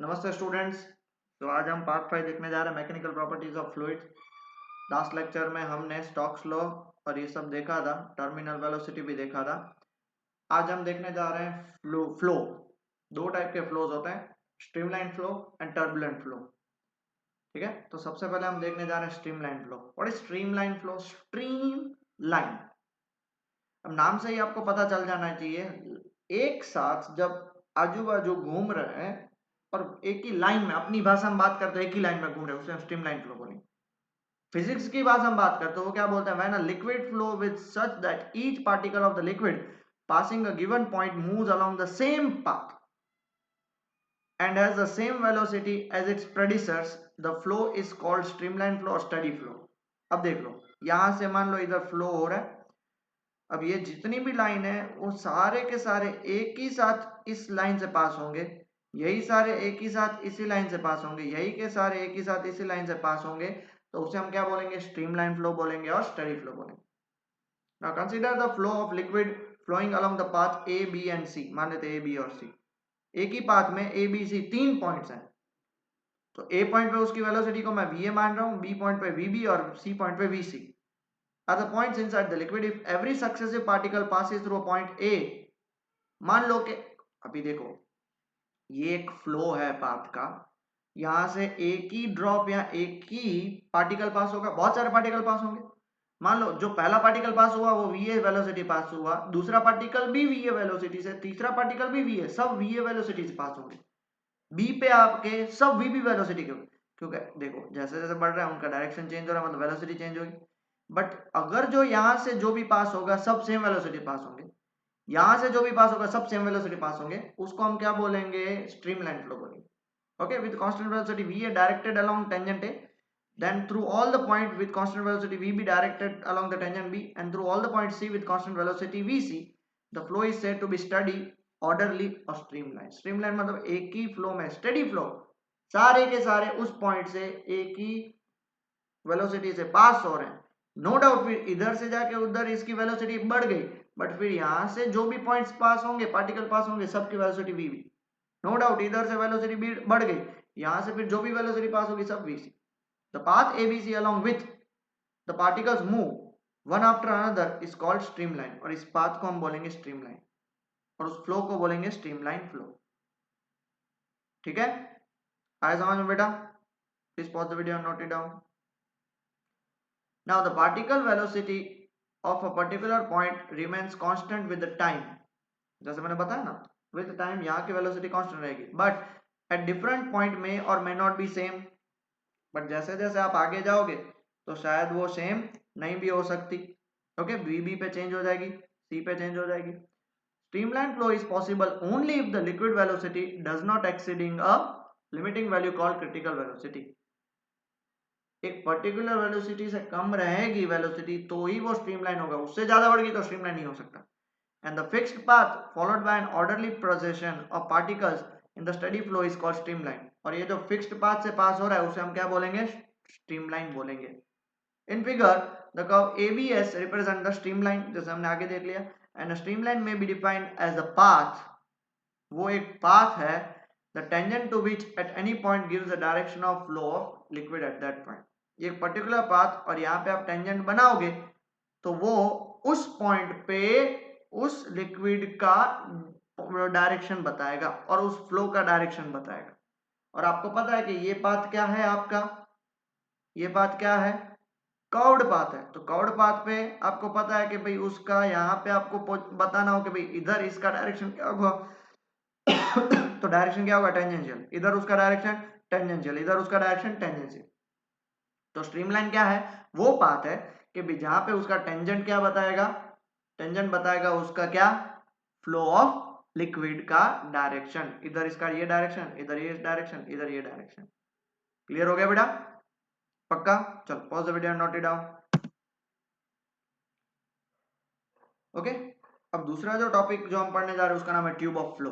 नमस्ते स्टूडेंट्स। तो आज हम पार्ट 5 देखने जा रहे हैं mechanical properties of fluids. Last lecture में हमने स्टोक्स लॉ और ये सब देखा था, टर्मिनल वेलोसिटी भी देखा था। आज हम देखने जा रहे हैं फ्लो। दो टाइप के फ्लोज होते हैं, streamline flow and turbulent flow. ठीक है, तो सबसे पहले हम देखने जा रहे हैं streamline flow. What is streamline flow? Stream line, अब नाम से ही आपको पता चल जाना चाहिए, एक साथ जब आजू बाजू घूम रहे हैं और एक ही लाइन में, अपनी भाषा में बात करते हैं, एक ही लाइन में घूम रहे हैं, उसे हम स्ट्रीमलाइन फ्लो बोलेंगे। फिजिक्स की भाषा में बात करते हैं, वो क्या बोलते हैं? When a liquid flow with such that each particle of the liquid passing a given point moves along the same path and has the same velocity as its predecessors, the flow is called streamline flow or steady flow। अब देख लो, यहां से मान लो इधर flow हो रहा है, अब ये जितनी भी लाइन है वो सारे के सारे एक ही साथ इस लाइन से पास होंगे, यही सारे एक ही साथ इसी लाइन से पास होंगे, यही के सारे एक ही साथ इसी लाइन से पास होंगे, तो उसे हम क्या बोलेंगे? स्ट्रीमलाइन फ्लो बोलेंगे और स्टेडी फ्लो बोलेंगे। Now consider the flow of liquid flowing along the path A B and C. मान लेते ए बी और सी, एक ही पाथ में ए बी सी तीन पॉइंट्स हैं, तो ए पॉइंट पे उसकी वेलोसिटी को मैं वी मान रहा हूं, बी पॉइंट पे वी बी और सी पॉइंट पे V C are the points inside the liquid. If every successive particle passes through a point A, मान लो कि अभी देखो ये एक फ्लो है पाथ का, यहां से एक ही ड्रॉप या एक ही पार्टिकल पास होगा, बहुत सारे पार्टिकल पास होंगे। मान लो जो पहला पार्टिकल पास हुआ वो वी ए वेलोसिटी पास हुआ, दूसरा पार्टिकल भी वी ए वेलोसिटी से, तीसरा पार्टिकल भी वी ए, सब वी ए वेलोसिटी से पास होंगे। बी पे आपके सब वी बी वेलोसिटी के, क्योंकि देखो जैसे जैसे बढ़ रहा है उनका डायरेक्शन चेंज हो रहा है, मतलब वेलोसिटी चेंज होगी। बट अगर जो यहां से जो भी पास होगा सब सेम वेलोसिटी पास होंगे, यहां से जो भी पास होगा सब सेम वेलोसिटी पास होंगे, उसको हम क्या बोलेंगे? स्ट्रीमलाइन फ्लो बोलेंगे। Okay, with constant velocity V A directed along tangent A, then through all the point with constant velocity v be directed along the tangent b, and through all the points c with constant velocity vc, the flow is said to be steady, orderly or streamlined। streamline मतलब एक ही flow में, steady flow, सारे के सारे उस point से एक ही velocity से पास हो रहे हैं। नो डाउट फिर इधर से जाके उधर इसकी वेलोसिटी बढ़ गई, बट फिर यहां से जो भी पॉइंट्स पास होंगे, पार्टिकल पास होंगे, सबकी वेलोसिटी वी भी, नो डाउट इधर से वेलोसिटी भी बढ़ गई, यहां से फिर जो भी वेलोसिटी पास होगी सब V C. The path ABC along with the particles move one after another is called streamline, और इस पाथ को हम बोलेंगे स्ट्रीमलाइन और उस फ्लो को बोलेंगे स्ट्रीमलाइन फ्लो। ठीक है, आए समझ में बेटा? Please pause the video and note it down. Now the particle velocity of a particular point remains constant with the time, जैसे मैंने बताया ना, with time यहाँ की वेलोसिटी कांस्टेंट रहेगी, बट एट डिफरेंट पॉइंट में और may not be same. But जैसे जैसे आप आगे जाओगे तो शायद वो सेम नहीं भी हो सकती। ओके, बी बी पे चेंज हो जाएगी, सी पे चेंज हो जाएगी। Streamline flow is possible only if the liquid velocity does not exceeding a limiting value called critical velocity. एक पर्टिकुलर वेलोसिटी से कम रहेगी वेलोसिटी तो ही वो स्ट्रीमलाइन होगा, उससे ज्यादा बढ़ गई तो स्ट्रीमलाइन नहीं हो सकता। And the fixed path followed by an orderly procession of particles in the steady flow is called streamline. और ये जो फिक्स्ड पाथ से पास हो रहा है उसे हम क्या बोलेंगे? स्ट्रीमलाइन बोलेंगे। In figure the curve ABS represent the streamline, जैसे हमने आगे देख लिया, and a streamline may be defined as a path, वो एक पाथ है, the tangent to which at any point gives the direction of flow of liquid at that point। ये एक पर्टिकुलर पाथ और यहाँ पे आप टेंजेंट बनाओगे तो वो उस पॉइंट पे उस लिक्विड का डायरेक्शन बताएगा और उस फ्लो का डायरेक्शन बताएगा। और आपको पता है कि ये पाथ क्या है आपका? ये पाथ क्या है? कर्व्ड पाथ है। तो कर्व्ड पाथ पे आपको पता है कि भाई उसका यहाँ पे आपको बताना हो कि भाई इधर इसका डायरेक्शन क्या होगा तो डायरेक्शन क्या होगा? टेंजेंशियल। इधर उसका डायरेक्शन टेंजेंशियल, इधर उसका डायरेक्शन टेंजेंशियल। तो स्ट्रीमलाइन क्या है? वो पाथ है कि भाई जहां पे उसका टेंजेंट क्या बताएगा? टेंजेंट बताएगा उसका क्या? फ्लो ऑफ लिक्विड का डायरेक्शन। इधर इसका ये डायरेक्शन, इधर ये डायरेक्शन, इधर ये डायरेक्शन। क्लियर हो गया बेटा? पक्का? चल pause the video and note it down. Okay, अब दूसरा जो टॉपिक जो हम पढ़ने जा रहे हैं उसका नाम है ट्यूब ऑफ फ्लो।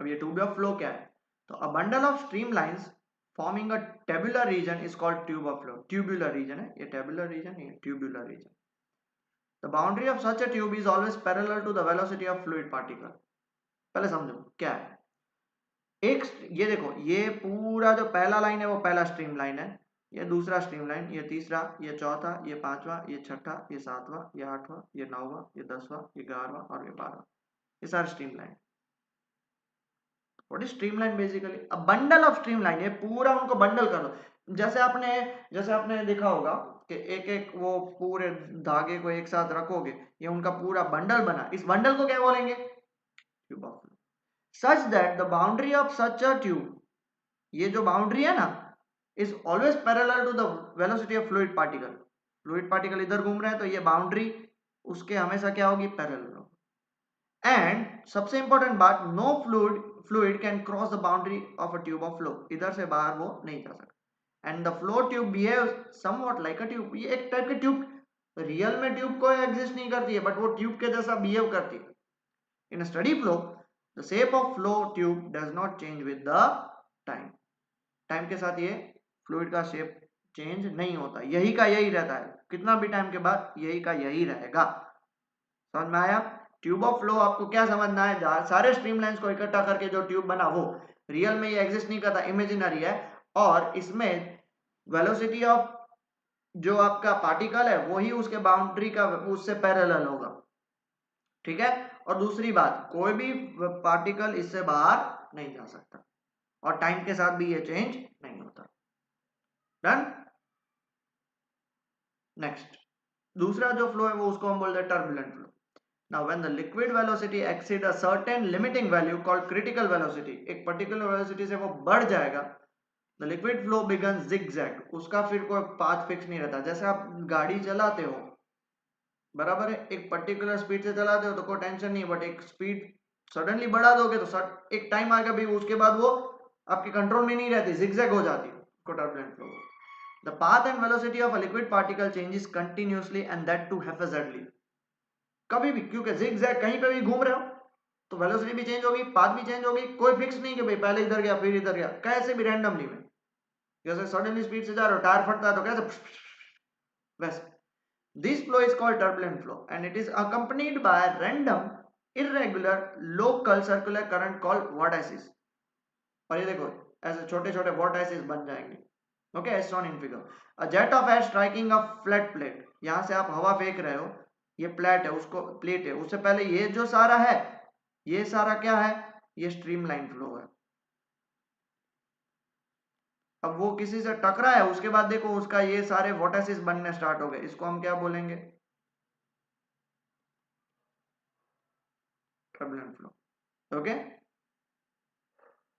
अब ये ट्यूब ऑफ फ्लो क्या है? तो a bundle of stream lines forming a tabular region is called tube of flow. Tubular region है ये, टेबुलर रीजन नहीं, tubular region. The boundary of such a tube is always parallel to the velocity of fluid particle. पहले समझो क्या है। एक ये देखो, ये पूरा जो पहला लाइन है वो पहला स्ट्रीम लाइन है, ये दूसरा स्ट्रीम लाइन, ये तीसरा, ये चौथा, ये पांचवा, ये छठा, ये सातवां, ये आठवां, ये नौवां, ये 10वां, ये 11वां और ये 12वां, ये सारे stream line. What is streamline? Basically a bundle of streamline. ये पूरा उनको बंडल कर दो। जैसे आपने देखा होगा कि एक एक वो पूरे धागे को एक साथ रखोगे, ये उनका पूरा बंडल बना। इस बंडल को क्या बोलेंगे? Tube of flow. Such that the boundary of such a tube, ये जो बाउंड्री है ना, is always parallel to the velocity of fluid particle. Fluid particle इधर घूम रहे हैं तो ये बाउंड्री उसके हमेशा क्या होगी? पैरेलल होगी। एंड सबसे इंपॉर्टेंट बात, no fluid can cross the boundary of a tube of flow. इधर से बाहर वो नहीं जा सकता। And the flow tube behaves somewhat like a tube. ये एक टाइप के ट्यूब, रियल में ट्यूब को एग्जिस्ट नहीं करती है, बट वो ट्यूब के जैसा बिहेव करती है। In study flow the shape of flow tube does not change with the time. Time के साथ ये फ्लूइड का शेप चेंज नहीं होता, यही का यही रहता है। कितना भी टाइम के बाद यही का यही रहेगा। समझ में आया? ट्यूब ऑफ फ्लो आपको क्या समझना है? सारे स्ट्रीमलाइंस को इकट्ठा करके जो ट्यूब बना वो रियल में ये एग्जिस्ट नहीं करता, इमेजिनरी है। और इसमें वेलोसिटी ऑफ जो आपका पार्टिकल है वही उसके बाउंड्री का उससे पैरेलल होगा। ठीक है? और दूसरी बात, कोई भी पार्टिकल इससे बाहर नहीं जा सकता, और टाइम के साथ भी ये चेंज नहीं होता। डन? नेक्स्ट, दूसरा जो फ्लो है वो उसको हम बोलते हैं turbulent flow. Now, when the liquid velocity exceed a certain limiting value called critical velocity, एक particular velocity से वो बढ़ जाएगा, the liquid flow begins zigzag। उसका फिर कोई पाथ फिक्स नहीं रहता। जैसे आप गाड़ी चलाते हो, बराबर है, एक पर्टिकुलर स्पीड से चलाते हो तो कोई टेंशन नहीं, बट एक स्पीड सडनली बढ़ा दोगे तो एक टाइम आएगा भी, उसके बाद वो आपके कंट्रोल में नहीं रहती, zigzag हो जाती है, को turbulent flow. The path and velocity of a liquid particle changes continuously and that too haphazardly। कभी भी, क्योंकि zigzag कहीं पे भी घूम रहे हो तो वेलोसिटी भी चेंज होगी, पाथ भी चेंज होगी। कोई फिक्स नहीं कि भाई पहले इधर गया फिर इधर गया, कैसे भी रैंडमली में। जैसे सडनली स्पीड से जा रहे हो, टायर फटता है तो कैसे वैसे। This flow is called turbulent flow and it is accompanied by random irregular local circular current called vortices. और ये देखो ऐसे छोटे छोटे वोर्टिसेस बन जाएंगे। Okay, as shown in figure. A jet of air striking a flat plate. यहां से आप हवा फेंक रहे हो, ये प्लेट है, उसको प्लेट है, उससे पहले ये जो सारा है, ये सारा क्या है? ये स्ट्रीमलाइन फ्लो है। अब वो किसी से टकरा है, उसके बाद देखो उसका ये सारे वोर्टिसेस बनने स्टार्ट हो गए, इसको हम क्या बोलेंगे? Turbulent flow. ओके,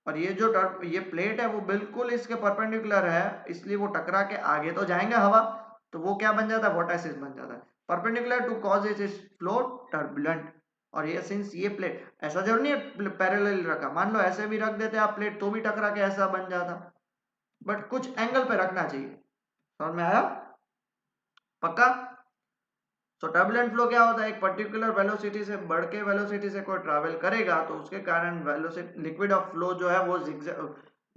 और ये जो ये प्लेट है वो बिल्कुल इसके परपेंडिकुलर है, इसलिए वो टकरा के आगे तो जाएंगे हवा, तो वो क्या बन जाता है? वोर्टिसेस बन जाता है। Perpendicular to cause is flow turbulent. और ये सिंस ये प्लेट ऐसा जरूर नहीं है पैरेलल रखा, मान लो ऐसे भी रख देते आप प्लेट तो भी टकरा के ऐसा बन जाता, बट कुछ एंगल पे रखना चाहिए। समझ में आया? पक्का? तो टर्बुलेंट फ्लो क्या होता है? एक पर्टिकुलर वेलोसिटी से बढ़ के वेलोसिटी से कोई ट्रैवल करेगा तो उसके कारण वेलोसिटी लिक्विड ऑफ फ्लो जो है वो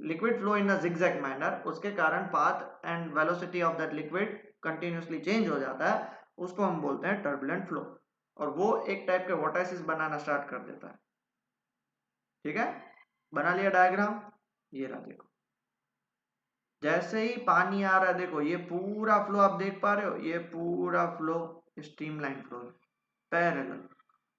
liquid flow in a zigzag manner, उसके कारण path and velocity of that liquid continuously change हो जाता है, उसको हम बोलते हैं टर्बुलेंट फ्लो। और वो एक टाइप के वोर्टिसेस बनाना स्टार्ट कर देता है। ठीक है, बना लिया डायग्राम? ये रहा देखो, जैसे ही पानी आ रहा है, देखो ये पूरा फ्लो आप देख पा रहे हो, ये पूरा flow streamline flow parallel.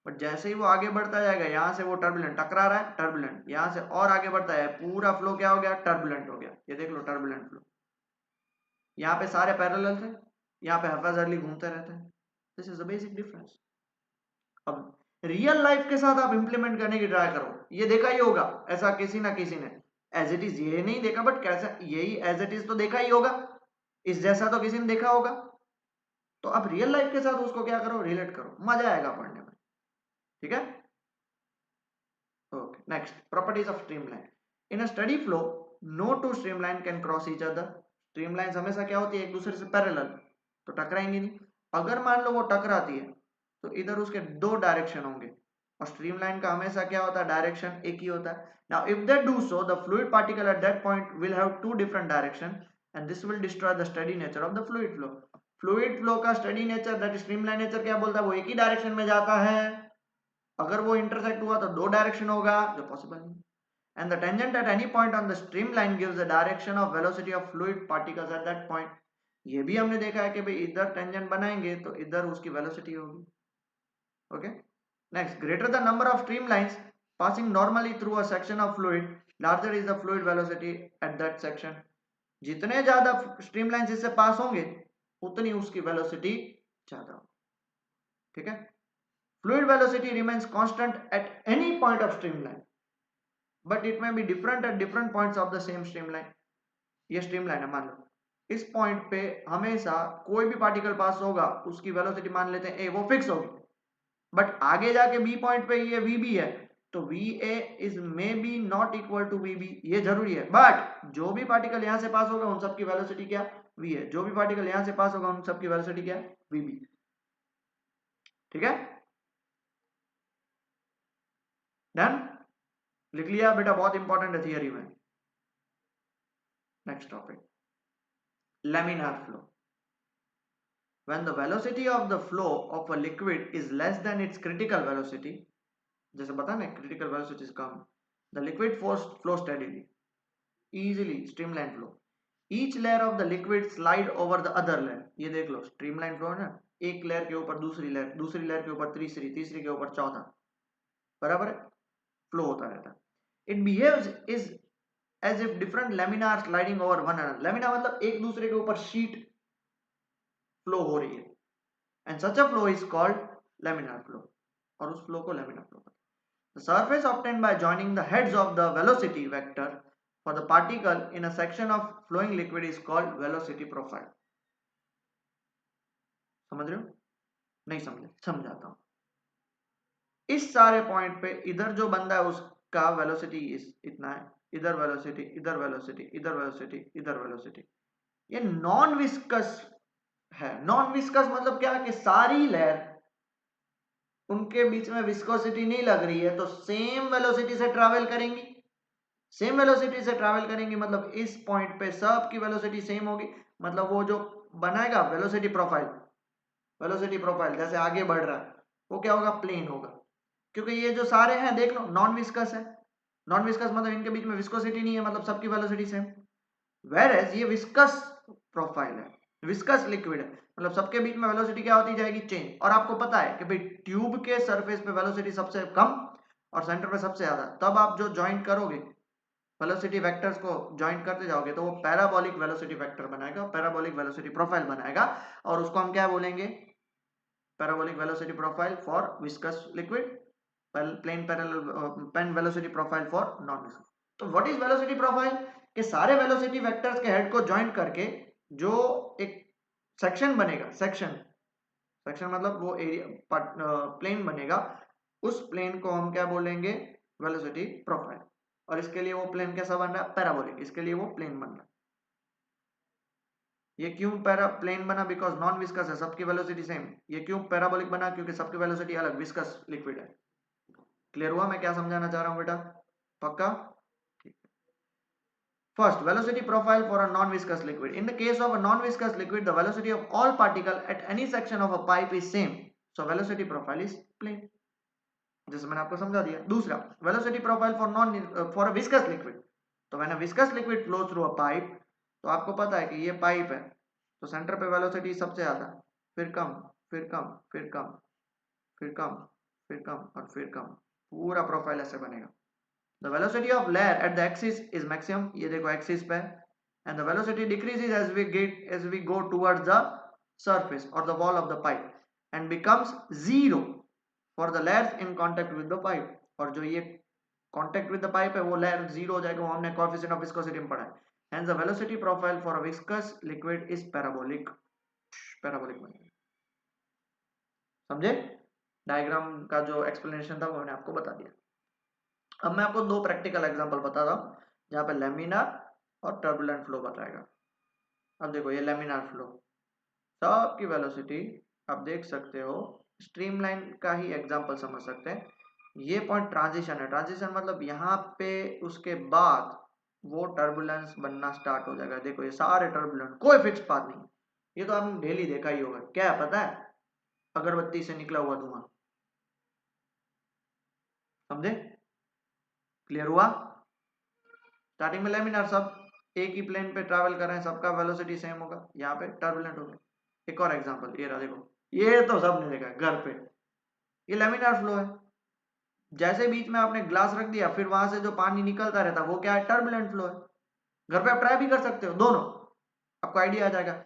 But जैसे ही वो आगे बढ़ता जाएगा, यहाँ से वो टर्बुलेंट टकरा रहा है, टर्बुलेंट, यहाँ से और आगे बढ़ता है, पूरा फ्लो क्या हो गया? टर्बुलेंट हो गया। ये देख लो टर्बुलेंट फ्लो। यहाँ पे सारे पैरेलल थे, यहाँ पे हैफेजर्ली घूमते रहते हैं। This is the basic difference. अब रियल लाइफ के साथ आप इंप्लीमेंट करने की ट्राई करो, ये देखा ही होगा ऐसा किसी ना किसी ने, एज इट इज ये नहीं देखा, बट कैसा यही एज इट इज तो देखा ही होगा, इस जैसा तो किसी ने देखा होगा। तो अब रियल लाइफ के साथ उसको क्या करो? रिलेट करो, मजा आएगा पढ़ने में। ठीक है? Okay, next, properties of streamline. In a steady flow no two streamline can cross each other. Streamline हमेशा क्या होती है? एक दूसरे से पैरेलल, तो टकराएंगे नहीं। अगर मान लो वो टकराती है तो इधर उसके दो डायरेक्शन होंगे, और स्ट्रीमलाइन का हमेशा क्या होता है? डायरेक्शन एक ही होता है। Now if they do so the fluid particle at that point will have two different direction and this will destroy the study nature of the fluid flow. Fluid flow का study nature, that streamline nature, क्या बोलता है? वो एक ही direction में जाता है। अगर वो इंटरसेक्ट हुआ तो दो डायरेक्शन होगा, जो पॉसिबल नहीं। and the tangent at any point on the streamline gives the direction of velocity of fluid particles at that point. ये भी हमने देखा है कि भाई इधर टेंजेंट बनाएंगे तो इधर उसकी वेलोसिटी होगी. Okay. Next, greater the number of streamlines passing normally through a section of fluid, larger is the fluid velocity at that section. जितने ज्यादा स्ट्रीमलाइंस इससे पास होंगे उतनी उसकी वेलोसिटी ज्यादा होगी. ठीक है. Fluid velocity remains constant at any point of streamline, but it may be different at different points of the same streamline. ये स्ट्रीमलाइन है, मान लो इस पॉइंट पे हमेशा कोई भी पार्टिकल पास होगा उसकी वेलोसिटी मान लेते हैं ए, वो फिक्स होगी. बट आगे जाके बी पॉइंट पे ये वी बी है तो V A is may be not equal to V B, ये जरूरी है. बट जो भी पार्टिकल यहां से पास होगा उन सबकी वेलोसिटी क्या, वी है. जो भी पार्टिकल यहां से पास होगा उन सबकी वेलोसिटी क्या, वी बी. ठीक है. डन. लिख लिया बेटा, बहुत इंपॉर्टेंट है थियरी में. Next topic, laminar flow. When the velocity of the flow of a liquid is less than its critical velocity, जैसे बता ना critical velocity is come, the liquid flows steadily, easily, streamline flow. Each layer of the liquid slide over the other layer. ये देख लो streamline flow है ना, एक layer के ऊपर दूसरी लेयर, दूसरी लेयर के ऊपर तीसरी, तीसरी के ऊपर चौथा, बराबर है, फ्लो होता रहता है. It behaves is as if different laminar sliding over one another. laminar मतलब एक दूसरे के ऊपर शीट फ्लो हो रही है, and such a flow is called laminar flow, और उस फ्लो को laminar flow कहते हैं. The surface obtained by joining the heads of the velocity vector for the particle in a section of flowing liquid is called velocity profile. समझ रहे हो? नहीं समझे? समझाता हूं. इस सारे पॉइंट पे इधर जो बंदा है उसका वेलोसिटी इतना है, इधर वेलोसिटी, इधर वेलोसिटी, इधर वेलोसिटी, इधर वेलोसिटी. ये नॉन विस्कस है. नॉन विस्कस मतलब क्या, कि सारी लेयर उनके बीच में विस्कोसिटी नहीं लग रही है तो सेम वेलोसिटी से ट्रैवल करेंगी. सेम वेलोसिटी से ट्रैवल करेंगी मतलब इस पॉइंट पे सब की वेलोसिटी सेम होगी. मतलब वो जो बनाएगा वेलोसिटी प्रोफाइल, वेलोसिटी प्रोफाइल जैसे आगे बढ़ रहा है वो क्या होगा, प्लेन होगा. क्योंकि ये जो सारे हैं देख लो नॉन विस्कस है. नॉन विस्कस मतलब इनके बीच में विस्कोसिटी नहीं है, मतलब सबकी वेलोसिटी सेम. वेयरएज ये विस्कस प्रोफाइल है, विस्कस लिक्विड है, मतलब सबके बीच में वेलोसिटी क्या होती जाएगी, चेंज. और आपको पता है कि भाई ट्यूब के सरफेस पे वेलोसिटी सबसे कम और सेंटर पे सबसे ज्यादा. तब आप जो ज्वाइंट करोगे वेलोसिटी वेक्टर्स को ज्वाइंट करते जाओगे तो वो पैराबोलिक वेलोसिटी वेक्टर बनाएगा, पैराबोलिक वेलोसिटी प्रोफाइल बनाएगा, और उसको हम क्या बोलेंगे, parabolic velocity profile for viscous liquid, plane parallel pen velocity profile for non viscous. तो व्हाट इज वेलोसिटी प्रोफाइल, कि सारे वेलोसिटी वेक्टर्स के हेड को ज्वाइंट करके जो एक सेक्शन बनेगा, सेक्शन मतलब वो एरिया प्लेन बनेगा, उस प्लेन को हम क्या बोलेंगे, वेलोसिटी प्रोफाइल. और इसके लिए वो प्लेन कैसा बन रहा है, पैराबोलिक. इसके लिए वो प्लेन बन रहा है. ये क्यों प्लेन बना, बिकॉज नॉन विस्कस है, सबकी वेलोसिटी सेम. ये क्यों पैराबोलिक बना, क्योंकि सबकी वेलोसिटी अलग, विस्कस लिक्विड है. क्लियर हुआ मैं क्या समझाना चाह रहा हूं बेटा? पक्का? First, velocity profile for a non-viscous liquid. In the case of a non-viscous liquid, the velocity of all particles at any section of a pipe is same. So, velocity profile is plane. जैसे मैंने आपको समझा दिया. दूसरा, velocity profile for a viscous liquid. तो when a viscous liquid flows through a pipe, तो आपको पता है कि ये पाइप है, तो सेंटर पे वेलोसिटी सबसे ज्यादा, फिर कम, फिर कम, फिर कम, फिर कम, फिर कम और फिर कम. पूरा प्रोफाइल ऐसे बनेगा. The velocity of layer at the axis is maximum, ये देखो axis पे, and the velocity decreases as we go towards the surface or the wall of the pipe and becomes zero for the layers in contact with the pipe. और जो ये contact with the pipe है वो layer zero हो जाएगा, वो हमने coefficient of viscosity में पढ़ा है. Hence the velocity profile for a viscous liquid is parabolic. Parabolic बनेगा. समझे? डायग्राम का जो एक्सप्लेनेशन था वो मैंने आपको बता दिया. अब मैं आपको दो प्रैक्टिकल एग्जांपल बता रहा हूं जहां पे लैमिनार और टर्बुलेंट फ्लो बताएगा. अब देखो ये लैमिनार फ्लो, सबकी वेलोसिटी आप देख सकते हो, स्ट्रीमलाइन का ही एग्जांपल समझ सकते हैं. ये पॉइंट ट्रांजिशन है. ट्रांजिशन मतलब यहाँ पे उसके बाद वो टर्बुलेंस बनना स्टार्ट हो जाएगा. देखो ये सारे टर्बुलेंट, कोई फिक्स पाथ नहीं. ये तो आपने डेली देखा ही होगा. क्या है पता है? अगरबत्ती से निकला हुआ धुआं. समझे? क्लियर हुआ? स्टार्टिंग में लेमिनार सब एक ही प्लेन पे ट्रैवल कर रहे हैं, सबका वेलोसिटी सेम होगा, यहाँ पे टर्बुलेंट होगा। एक और एग्जांपल ये रहा, देखो ये तो सबने देखा घर पे, ये लेमिनार फ्लो है। जैसे बीच में आपने ग्लास रख दिया, फिर वहां से जो पानी निकलता रहता है वो क्या है, टर्बुलेंट फ्लो है। घर पे आप ट्राई भी कर सकते हो दोनों, आपको आइडिया आ जाएगा।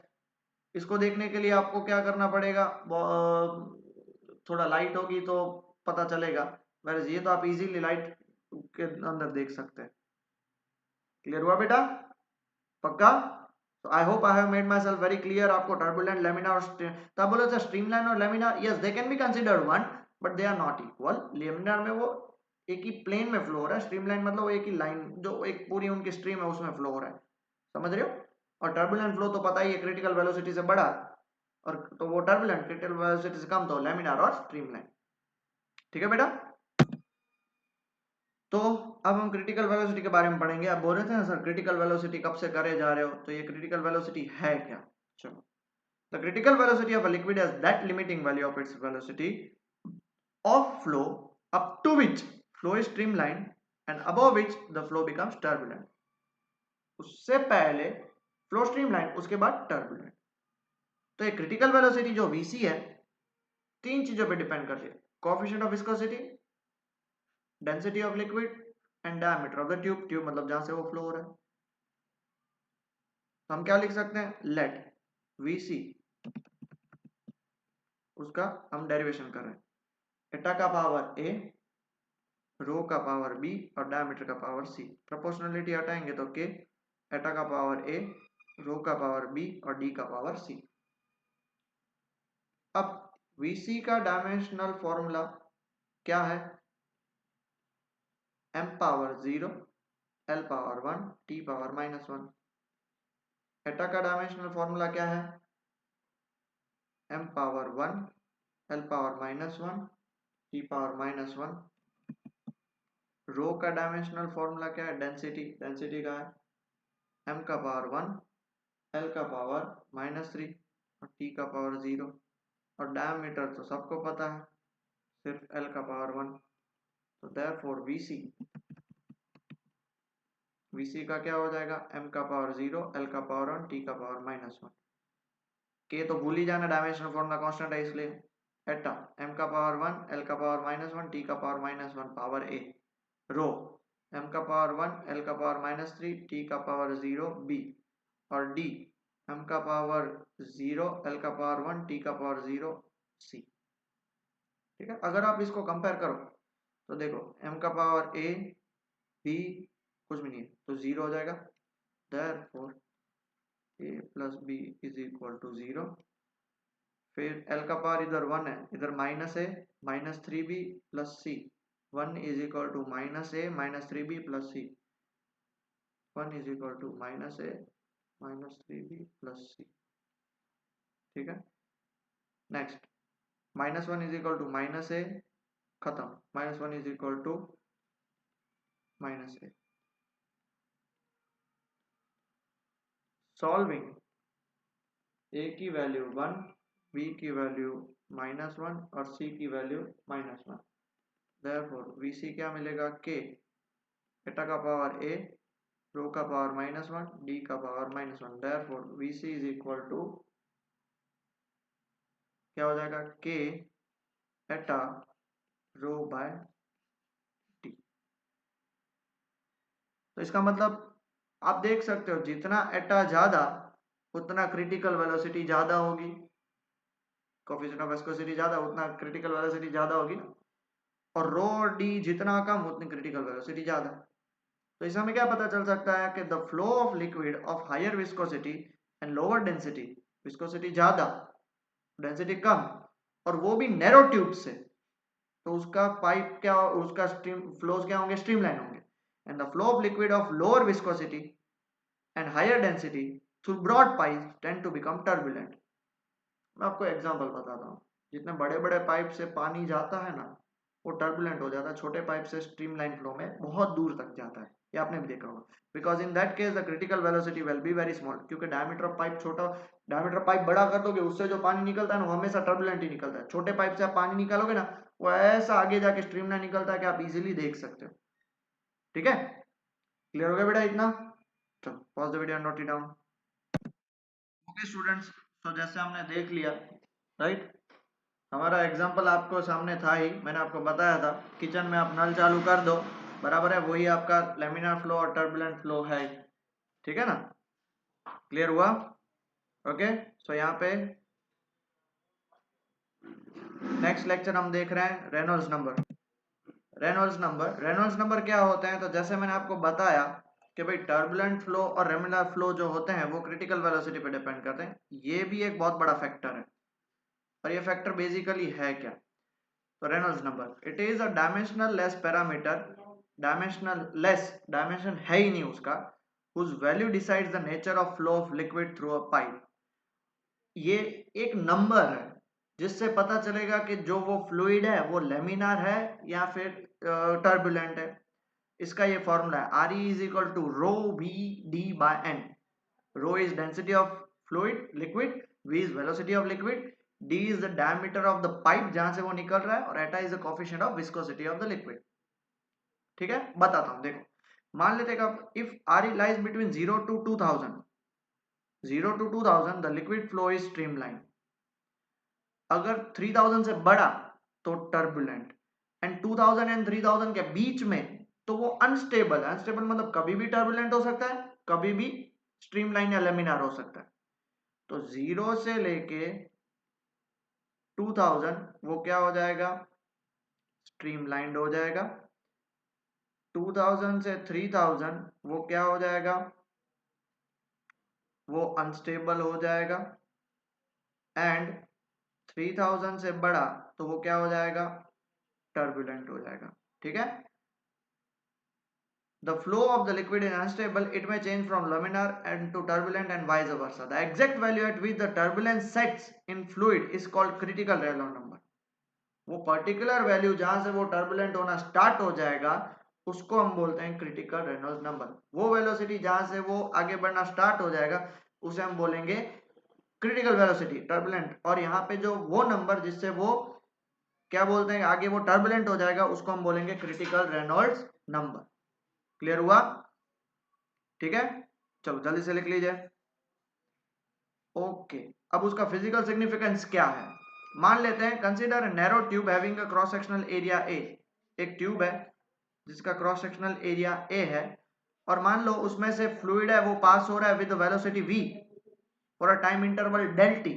इसको देखने के लिए आपको क्या करना पड़ेगा, थोड़ा लाइट होगी तो पता चलेगा, वैसे ये तो आप इजीली लाइट के अंदर देख सकते हैं। क्लियर हुआ बेटा, पक्का? तो I hope I have made myself very clear. आपको टर्बुलेंट, लेमिनार और तब बोले थे स्ट्रीमलाइन और laminar, yes they can be considered one but they are not equal. Laminar में वो एक ही प्लेन में फ्लो हो रहा है, स्ट्रीमलाइन मतलब वो एक ही लाइन जो एक पूरी उनकी स्ट्रीम है उसमें फ्लो हो रहा है, समझ रहे हो? और टर्बुलेंट फ्लो तो पता ही है क्रिटिकल वेलोसिटी से बड़ा, और तो वो टर्बुलेंट क्रिटिकल वेलोसिटी से कम, तो लेमिनार और स्ट्रीमलाइन। ठीक है बेटा, तो अब हम क्रिटिकल वेलोसिटी के बारे में पढ़ेंगे। आप बोल रहे थे ना सर क्रिटिकल वेलोसिटी कब से करे जा रहे हो, तो ये क्रिटिकल वेलोसिटी है क्या? चलो, the critical velocity of a liquid is that limiting value of its velocity of flow up to which flow is streamline and above which the flow becomes turbulent. उससे पहले फ्लो स्ट्रीमलाइन, उसके बाद turbulent. तो ये critical velocity जो VC है, तीन चीजों पे डिपेंड करती है, coefficient of viscosity, density of liquid and diameter of the tube. Tube मतलब जहां से वो फ्लो हो रहा है। तो हम क्या लिख सकते हैं, लेट वीसी, उसका हम डेरिवेशन कर रहे हैं, एटा का पावर ए, रो का पावर बी और डायमीटर का पावर सी। प्रोपोर्शनलिटी हटाएंगे तो के, एटा का पावर ए, रो का पावर बी और डी का पावर सी। अब वीसी का डायमेंशनल फॉर्मूला क्या है, m power 0, l power 1, t power -1। एटा का डायमेंशनल फॉर्मूला क्या है, m power 1, l power -1, t power -1। रो का डायमेंशनल फॉर्मूला क्या है, डेंसिटी, डेंसिटी का है m का पावर 1, l का पावर -3 और t का पावर 0। और डायमीटर तो सबको पता है, सिर्फ l का पावर 1। तो देयरफॉर Vc का क्या हो जाएगा, m का पावर 0, l का पावर 1, t का पावर -1। के तो भूल ही जाना, डायमेंशनल फॉर्मूला कांस्टेंट है इसलिए। एटा m का पावर 1, l का पावर -1, t का power -1 power a। Rho m का पावर 1, l का पावर -3, t का पावर 0 b। और d m का पावर 0, l का पावर 1, t का पावर 0 c। ठीक है, अगर आप इसको कंपेयर करो तो देखो m का पावर a b कुछ भी नहीं है तो 0 हो जाएगा, therefore a plus b is equal to 0। फिर l का पावर इधर 1 है, इधर -a -3b plus c। 1 is equal to -a -3b plus c। 1 is equal to -a -3b plus c। ठीक है, next -1 is equal to -a, खत्म, -1 is equal to -a। Solving a की वैल्यू 1, b की वैल्यू -1 और c की वैल्यू -1। देयरफॉर vc क्या मिलेगा, k, एटा का पावर a, रो का पावर -1, d का power -1। Therefore vc is equal to क्या हो जाएगा, k एटा रो बाय d। तो इसका मतलब आप देख सकते हो जितना एटा ज्यादा उतना क्रिटिकल वेलोसिटी ज्यादा होगी, कोएफिशिएंट ऑफ विस्कोसिटी ज्यादा उतना क्रिटिकल वेलोसिटी ज्यादा होगी ना। और रो और डी जितना कम उतनी क्रिटिकल वेलोसिटी ज्यादा। तो इससे हमें क्या पता चल सकता है कि the flow of liquid of higher viscosity and lower density, viscosity ज्यादा डेंसिटी कम, और वो भी नैरो ट्यूब से, तो उसका पाइप क्या, उसका स्ट्रीम फ्लोज क्या होंगे, स्ट्रीमलाइन होंगे। And the flow of liquid of lower viscosity and higher density through broad pipe tend to become turbulent. मैं आपको एग्जांपल बताता हूँ, जितने बड़े बड़े पाइप से पानी जाता है ना वो टर्बुलेंट हो जाता है, छोटे पाइप से स्ट्रीमलाइन फ्लो में बहुत दूर तक जाता है, ये आपने भी देखा होगा। Because in that case the critical velocity will be very small, क्योंकि डायमीटर ऑफ पाइप छोटा, डायमीटर पाइप बड़ा कर दोगे उससे जो पानी निकलता है ना वो हमेशा टर्बुलेंट ही निकलता है। छोटे पाइप से आप पानी निकालोगे ना वो ऐसा आगे जाके स्ट्रीमलाइन निकलता है कि आप इजीली देख सकते हो। ठीक है, क्लियर हो गया बेटा इतना? चलो pause the video and note it down. Okay students, तो जैसे हमने देख लिया, राइट, हमारा एग्जांपल आपको सामने था ही, मैंने आपको बताया था किचन में आप नल चालू कर दो, बराबर है, वही आपका लेमिनार फ्लो और टर्बुलेंट फ्लो है, ठीक है ना? क्लियर हुआ? ओके, सो यहाँ पे नेक्स्ट लेक्चर हम देख रहे हैं रेनॉल्ड्स नंबर। रेनॉल्ड्स नंबर क्या होते हैं? तो जैसे मैंने आपको बताया कि भाई टर्बुलेंट फ्लो और लेमिनार फ्लो जो होते हैं वो क्रिटिकल वेलोसिटी पे डिपेंड करते हैं। ये भी एक बहुत बड़ा फैक्टर है, और ये फैक्टर बेसिकली है क्या? तो Reynolds number it is a dimensional less parameter, dimension है ही नहीं उसका, whose value decides the nature of flow of liquid through a pipe। ये एक नंबर है जिससे पता चलेगा कि जो वो फ्लूइड है वो लेमिनार है या फिर टर्बुलेंट है। इसका ये फॉर्मूला है, R E is equal to rho V D by N. Rho is density of fluid liquid, V is velocity of liquid, D is the diameter of the pipe जहां से वो निकल रहा है, और eta is the coefficient of viscosity of the liquid. ठीक है, बताता हूं, देखो मान लेते हैं if R E lies between 0 to 2000, 0 to 2000 the liquid flow is streamline. अगर 3000 से बड़ा तो टर्बुलेंट, एंड 2000 एंड 3000 के बीच में तो वो अनस्टेबल है। अनस्टेबल मतलब कभी भी टर्बुलेंट हो सकता है, कभी भी स्ट्रीमलाइन या लेमिनार हो सकता है। तो 0 से लेके 2000 वो क्या हो जाएगा? स्ट्रीमलाइंड हो जाएगा। 2000 से 3000 वो क्या हो जाएगा? वो अनस्टेबल हो जाएगा। एंड 3000 से बड़ा तो वो क्या हो जाएगा? टर्बुलेंट हो जाएगा। ठीक है, the flow of the liquid is unstable, it may change from laminar and to turbulent and vice versa. The exact value at which the turbulence sets in fluid is called critical Reynolds number। वो particular value जहां से वो turbulent होना start हो जाएगा उसको हम बोलते हैं क्रिटिकल रेनॉल्ड्स नंबर। वो वेलोसिटी जहां से वो आगे बढ़ना स्टार्ट हो जाएगा उसे हम बोलेंगे क्रिटिकल वेलोसिटी टर्बुलेंट, और यहाँ पे जो वो नंबर जिससे वो क्या बोलते हैं आगे वो टर्बुलेंट हो जाएगा उसको हम बोलेंगे क्रिटिकल रेनॉल्ड्स नंबर। क्लियर हुआ? ठीक है, चलो जल्दी से लिख लीजिए। ओके, अब उसका फिजिकल सिग्निफिकेंस क्या है? मान लेते हैं consider narrow tube having a cross sectional area A. एक ट्यूब है जिसका क्रॉस सेक्शनल एरिया ए है, और मान लो उसमें से फ्लूइड है वो पास हो रहा है with velocity v for a time interval del T.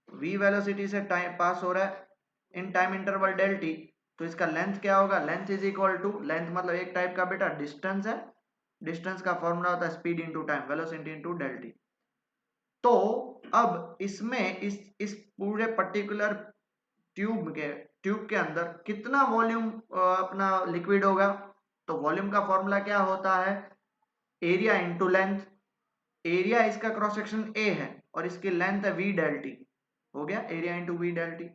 v velocity से टाइम पास हो रहा है in time interval del T, तो इसका लेंथ क्या होगा? Length is equal to, length मतलब एक टाइप का बेटा डिस्टेंस है, डिस्टेंस का फॉर्मूला होता है speed into time, velocity into del T. तो अब इसमें इस पूरे पर्टिकुलर ट्यूब के अंदर कितना वॉल्यूम अपना लिक्विड होगा? तो वॉल्यूम का फॉर्मूला क्या होता है? Area into length. एरिया इसका क्रॉस सेक्शन ए है और इसकी लेंथ है वी डेल टी, हो गया area into V del T.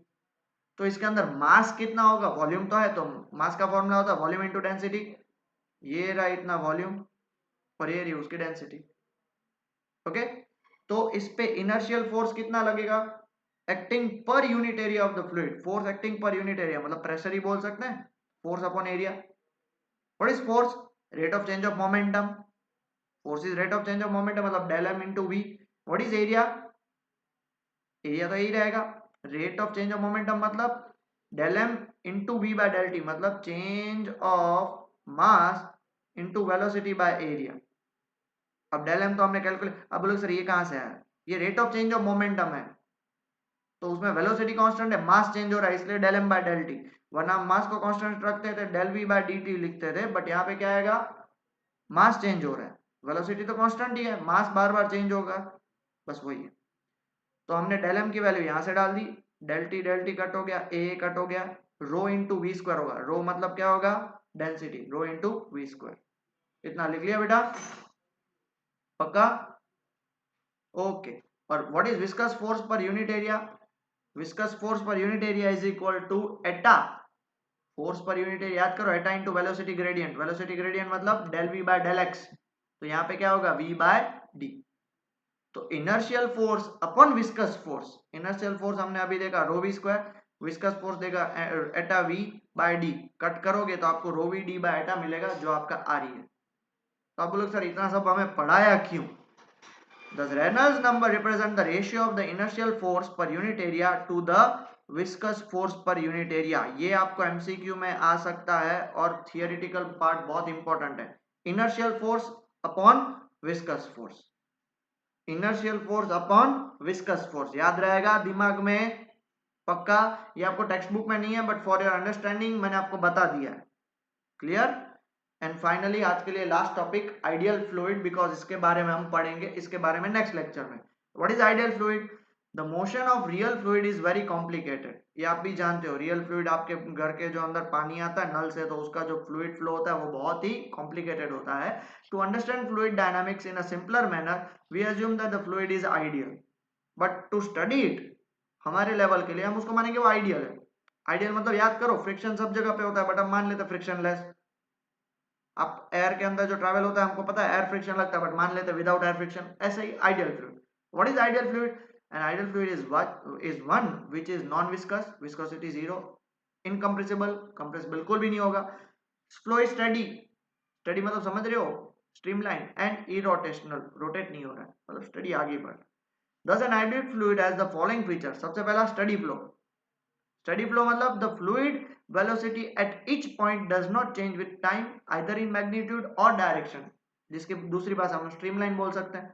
तो इसके अंदर मास कितना होगा? वॉल्यूम तो है, तो मास का फॉर्मूला होता है वॉल्यूम इंटू डेंसिटी। ये रहा इतना वॉल्यूम और ये रही उसकी डेंसिटी। ओके, तो इस पे इनर्शियल फोर्स कितना लगेगा? Acting per unit area of the fluid, force acting per unit area मतलब प्रेशर ही बोल सकते हैं, force upon area. What is force? Rate of change of momentum. Force is rate of change of momentum मतलब del m into v. What is area? Area तो यही रहेगा, rate of change of momentum मतलब del m into v by del t, मतलब change of mass into velocity by area. अब del M तो हमने calculate, अब बोलो सर ये कहां से आया? ये rate of change of momentum है, तो उसमें वेलोसिटी कांस्टेंट है, मास चेंज हो रहा है इसलिए del M by del T. वरना हम मास को कांस्टेंट रखते थे del we by D T लिखते थे, बट यहाँ पे क्या आएगा? मास चेंज हो रहा है, वेलोसिटी तो कांस्टेंट ही है, मास बार बार चेंज होगा, बस वही है। तो हमने डेल एम की वैल्यू यहाँ से डाल दी, डेल टी कट हो गया, ए कट हो गया, रो इंटू वी स्क्वायर होगा। रो मतलब क्या होगा? Density, rho into v square. इतना लिख लिया बेटा, पक्का? ओके, और what is viscous force per unit area? Viscous force per unit area is equal to eta, force per unit area याद करो, eta into velocity gradient. Velocity gradient मतलब del we by del x, तो यहाँ पे क्या होगा? V by d. तो inertial force upon viscous force, inertial force हमने अभी देखा रो वी स्क्वायर, विस्कस फोर्स देगा एटा वी बाय डी, कट करोगे तो आपको रो वी डी बाय एटा मिलेगा जो आपका आर ई है। तो आप बोलोगे सर इतना सब हमें पढ़ाया क्यों? The Reynolds number represents the ratio of the inertial force per unit area to the viscous force per unit area. ये आपको MCQ में आ सकता है और थियोरिटिकल पार्ट बहुत इंपॉर्टेंट है. Inertial force upon viscous force, inertial force upon viscous force याद रहेगा दिमाग में पक्का. ये आपको टेक्स्ट बुक में नहीं है बट फॉर योर अंडरस्टैंडिंग मैंने आपको बता दिया है. क्लियर? एंड फाइनली आज के लिए last topic ideal fluid, because इसके बारे में हम पढ़ेंगे इसके बारे में नेक्स्ट लेक्चर में. What is ideal fluid? The motion of real fluid is very complicated. ये आप भी जानते हो, रियल फ्लूइड आपके घर के जो अंदर पानी आता है नल से, तो उसका जो फ्लूइड फ्लो होता है वो बहुत ही कॉम्प्लिकेटेड होता है. To understand fluid dynamics in a simpler manner we assume that the fluid is ideal, but to study it हमारे लेवल के लिए हम उसको मानेंगे वो आइडियल है. आइडियल मतलब याद करो फ्रिक्शन सब जगह पे होता है, बट हम मान लेते हैं फ्रिक्शनलेस. आप एयर के अंदर जो ट्रैवल होता है हमको पता है एयर फ्रिक्शन लगता है, बट मान लेते हैं विदाउट एयर फ्रिक्शन. ऐसे ही ideal fluid. What is ideal fluid? An ideal fluid is one which is non viscous, viscosity zero, incompressible, compress बिल्कुल भी नहीं होगा, फ्लो इज स्टेडी, स्टेडी मतलब समझ रहे हो, स्ट्रीमलाइन, एंड इरोटेशनल, रोटेट नहीं हो रहा है मतलब स्टडी आगे बढ़. Thus an ideal fluid has the following features. सबसे पहला steady flow. Steady flow मतलब the fluid velocity at each point does not change with time either in magnitude or direction. जिसकी दूसरी भाषा हम streamline बोल सकते हैं.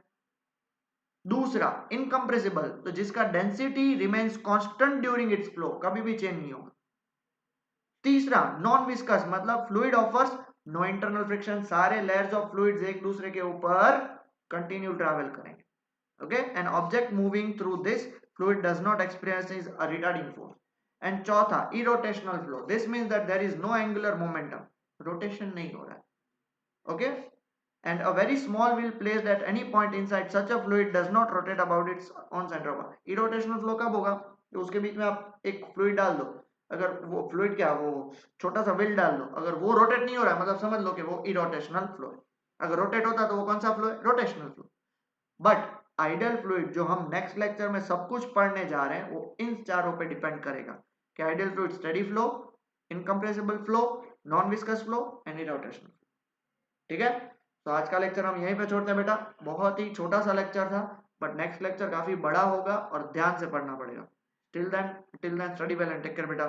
दूसरा incompressible, तो जिसका density remains constant during its flow, कभी भी change नहीं होगा. तीसरा non viscous मतलब fluid offers no internal friction, सारे layers of fluids एक दूसरे के ऊपर continue travel करेंगे. Okay, an object moving through this fluid does not experience a retarding force. And चौथा irrotational flow, this means that there is no angular momentum, rotation नहीं हो रहा है. Okay, and a very small wheel placed at any point inside such a fluid does not rotate about its own center of mass. irrotational flow कब होगा? तो उसके बीच में आप एक fluid डाल दो, अगर वो fluid क्या वो छोटा सा wheel डाल दो, अगर वो rotate नहीं हो रहा है मतलब समझ लो कि वो irrotational flow है. अगर rotate होता तो वो कौन सा flow है? rotational flow. But ideal fluid जो हम नेक्स्ट लेक्चर में सब कुछ पढ़ने जा रहे हैं वो इन चारों पे डिपेंड करेगा कि ideal fluid steady flow, incompressible flow, non viscous flow and irrotational. ठीक है, तो आज का लेक्चर हम यहीं पे छोड़ते हैं बेटा. बहुत ही छोटा सा लेक्चर था बट नेक्स्ट लेक्चर काफी बड़ा होगा और ध्यान से पढ़ना पड़ेगा. Till then study well and take care बेटा.